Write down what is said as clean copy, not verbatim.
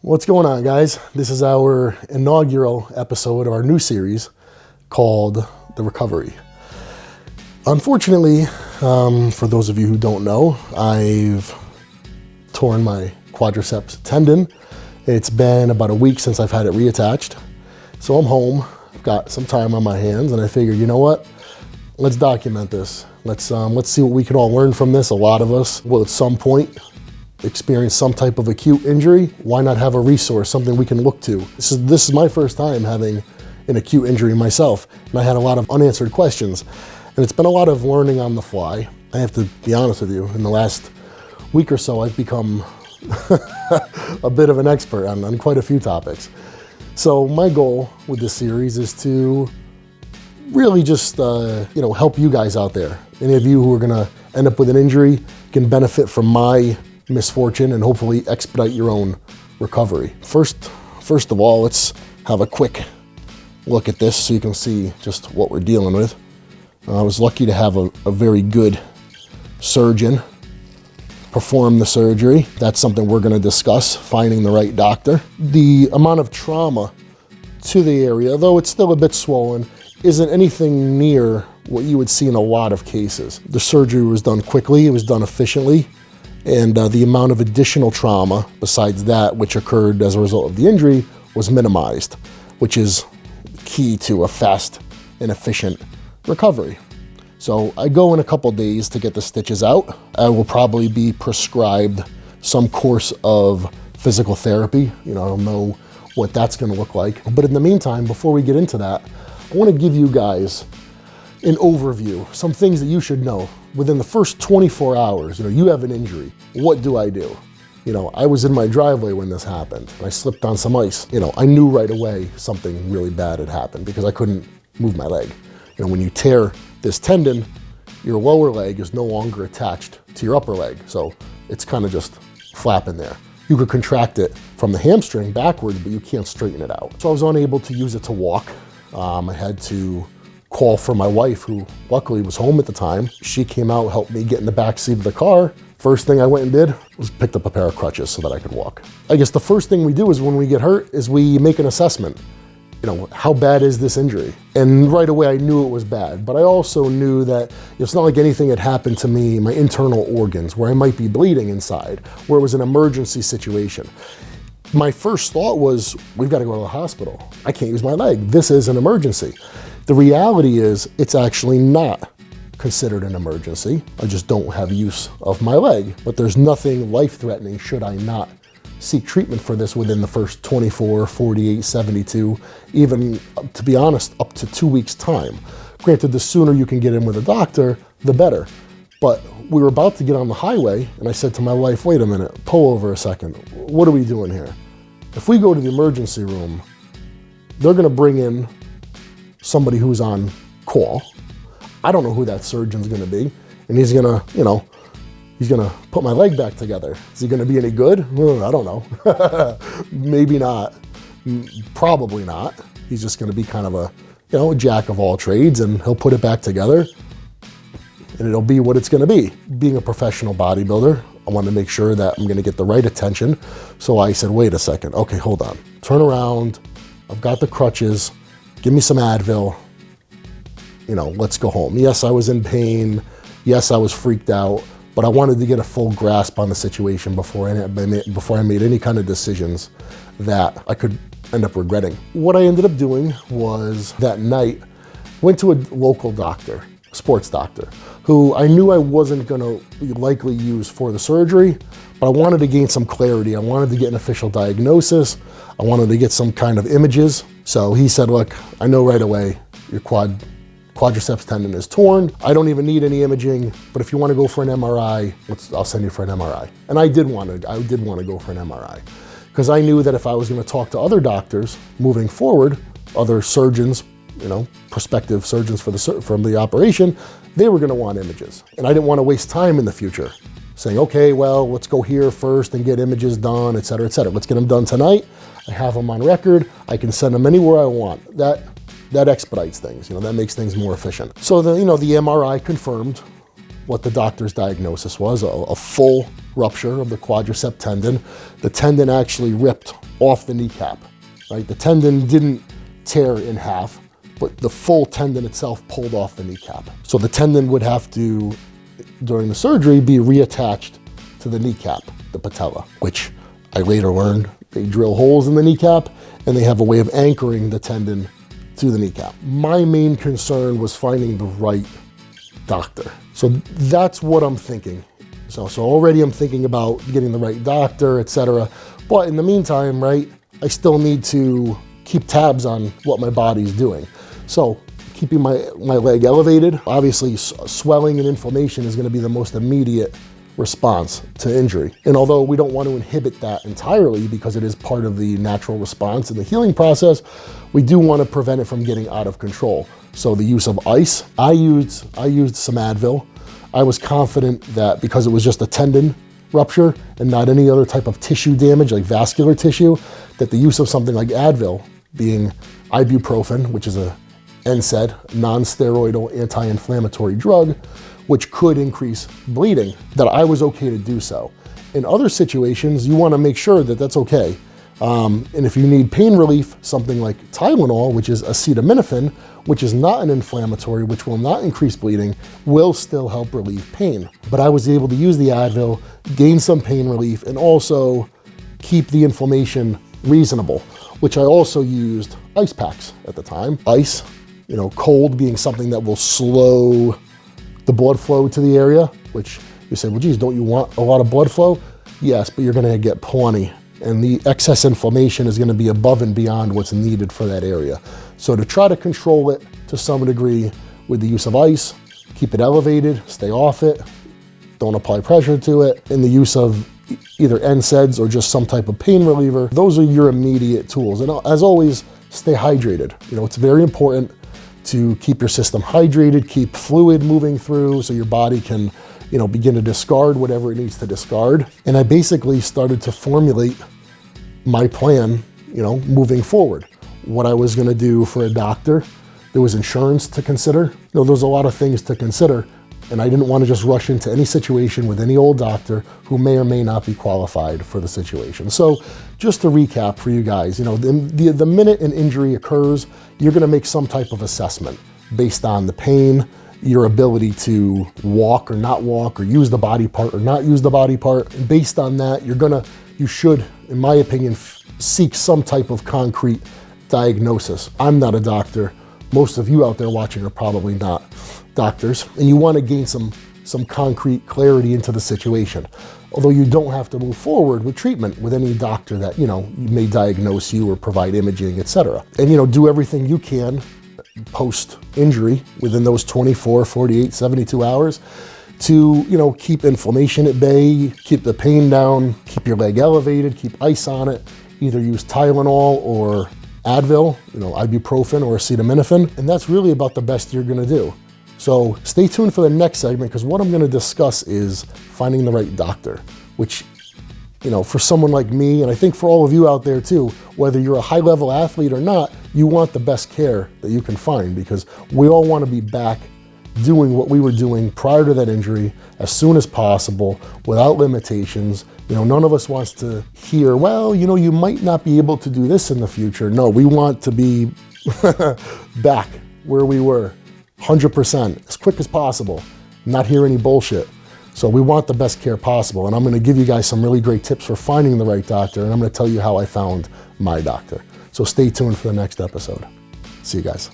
What's going on, guys? This is our inaugural episode of our new series called The Recovery. Unfortunately, for those of you who don't know, I've torn my quadriceps tendon. It's been about a week since I've had it reattached. So I'm home, I've got some time on my hands, and I figured, you know what? Let's document this. Let's see what we can all learn from this. A lot of us will at some point experience some type of acute injury. Why not have a resource, something we can look to? This is my first time having an acute injury myself, and I had a lot of unanswered questions. And it's been a lot of learning on the fly. I have to be honest with you, in the last week or so, I've become a bit of an expert on quite a few topics. So my goal with this series is to really just help you guys out there. Any of you who are gonna end up with an injury can benefit from my misfortune and hopefully expedite your own recovery. First of all, let's have a quick look at this so you can see just what we're dealing with. I was lucky to have a very good surgeon perform the surgery. That's something we're going to discuss, finding the right doctor. The amount of trauma to the area, though it's still a bit swollen, isn't anything near what you would see in a lot of cases. The surgery was done quickly, it was done efficiently, and the amount of additional trauma besides that which occurred as a result of the injury was minimized, which is key to a fast and efficient recovery. So I go in a couple days to get the stitches out. I will probably be prescribed some course of physical therapy. I don't know what that's going to look like. But in the meantime, before we get into that, I want to give you guys an overview, some things that you should know. Within the first 24 hours, you have an injury. What do? I was in my driveway when this happened. I slipped on some ice. I knew right away something really bad had happened because I couldn't move my leg. When you tear this tendon, your lower leg is no longer attached to your upper leg. So it's kind of just flapping there. You could contract it from the hamstring backwards, but you can't straighten it out. So I was unable to use it to walk. I had to call for my wife, who luckily was home at the time. She came out, helped me get in the back seat of the car. First thing I went and did was picked up a pair of crutches so that I could walk. I guess the first thing we do is when we get hurt is we make an assessment. How bad is this injury? And right away I knew it was bad, but I also knew that it's not like anything had happened to me, my internal organs, where I might be bleeding inside, where it was an emergency situation. My first thought was, we've got to go to the hospital. I can't use my leg. This is an emergency. The reality is it's actually not considered an emergency. I just don't have use of my leg, but there's nothing life-threatening should I not seek treatment for this within the first 24, 48, 72, even, to be honest, up to 2 weeks' time. Granted, the sooner you can get in with a doctor, the better. But we were about to get on the highway, and I said to my wife, wait a minute, pull over a second. What are we doing here? If we go to the emergency room, they're gonna bring in somebody who's on call. I don't know who that surgeon's gonna be, and he's gonna put my leg back together. Is he gonna be any good? I don't know. Maybe not, probably not. He's just gonna be kind of a jack of all trades, and he'll put it back together and it'll be what it's gonna be. Being a professional bodybuilder, I wanted to make sure that I'm gonna get the right attention. So I said, wait a second, okay, hold on. Turn around, I've got the crutches, give me some Advil, let's go home. Yes, I was in pain. Yes, I was freaked out, but I wanted to get a full grasp on the situation before I made any kind of decisions that I could end up regretting. What I ended up doing was that night, went to a local doctor, sports doctor, who I knew I wasn't gonna likely use for the surgery, but I wanted to gain some clarity. I wanted to get an official diagnosis. I wanted to get some kind of images. So he said, look, I know right away your quadriceps tendon is torn. I don't even need any imaging, but if you want to go for an MRI, I'll send you for an MRI. And I did want to go for an MRI because I knew that if I was going to talk to other doctors moving forward, other surgeons, prospective surgeons from the operation, they were going to want images. And I didn't want to waste time in the future saying, okay, well, let's go here first and get images done, et cetera, et cetera. Let's get them done tonight. I have them on record. I can send them anywhere I want. That expedites things, that makes things more efficient. So the MRI confirmed what the doctor's diagnosis was, a full rupture of the quadricep tendon. The tendon actually ripped off the kneecap, right? The tendon didn't tear in half, but the full tendon itself pulled off the kneecap. So the tendon would have to, during the surgery, be reattached to the kneecap, the patella, which I later learned they drill holes in the kneecap and they have a way of anchoring the tendon to the kneecap. My main concern was finding the right doctor. So that's what I'm thinking. So already I'm thinking about getting the right doctor, etc. But in the meantime, right, I still need to keep tabs on what my body's doing. So keeping my leg elevated, obviously swelling and inflammation is gonna be the most immediate response to injury. And although we don't want to inhibit that entirely because it is part of the natural response in the healing process, we do want to prevent it from getting out of control. So the use of ice, I used some Advil. I was confident that because it was just a tendon rupture and not any other type of tissue damage like vascular tissue, that the use of something like Advil, being ibuprofen, which is a NSAID, non-steroidal anti-inflammatory drug, which could increase bleeding, that I was okay to do so. In other situations, you want to make sure that that's okay. And if you need pain relief, something like Tylenol, which is acetaminophen, which is not an inflammatory, which will not increase bleeding, will still help relieve pain. But I was able to use the Advil, gain some pain relief, and also keep the inflammation reasonable, which I also used ice packs at the time. Ice, cold being something that will slow the blood flow to the area, which you say, well, geez, don't you want a lot of blood flow? Yes, but you're gonna get plenty. And the excess inflammation is gonna be above and beyond what's needed for that area. So to try to control it to some degree with the use of ice, keep it elevated, stay off it, don't apply pressure to it, and the use of either NSAIDs or just some type of pain reliever, those are your immediate tools. And as always, stay hydrated. It's very important to keep your system hydrated, keep fluid moving through so your body can, begin to discard whatever it needs to discard. And I basically started to formulate my plan, moving forward. What I was gonna do for a doctor. There was insurance to consider. There's a lot of things to consider. And I didn't want to just rush into any situation with any old doctor who may or may not be qualified for the situation. So just to recap for you guys, the minute an injury occurs, you're going to make some type of assessment based on the pain, your ability to walk or not walk, or use the body part or not use the body part. And based on that, you should, in my opinion, seek some type of concrete diagnosis. I'm not a doctor. Most of you out there watching are probably not doctors, and you want to gain some concrete clarity into the situation. Although you don't have to move forward with treatment with any doctor that, may diagnose you or provide imaging, etc. And, do everything you can post-injury within those 24, 48, 72 hours to, keep inflammation at bay, keep the pain down, keep your leg elevated, keep ice on it, either use Tylenol or Advil, ibuprofen or acetaminophen, and that's really about the best you're gonna do. So stay tuned for the next segment, because what I'm gonna discuss is finding the right doctor, which, for someone like me, and I think for all of you out there too, whether you're a high-level athlete or not, you want the best care that you can find, because we all wanna be back doing what we were doing prior to that injury as soon as possible, without limitations. None of us wants to hear, well, you might not be able to do this in the future. No, we want to be back where we were, 100%, as quick as possible, not hear any bullshit. So we want the best care possible. And I'm gonna give you guys some really great tips for finding the right doctor, and I'm gonna tell you how I found my doctor. So stay tuned for the next episode. See you guys.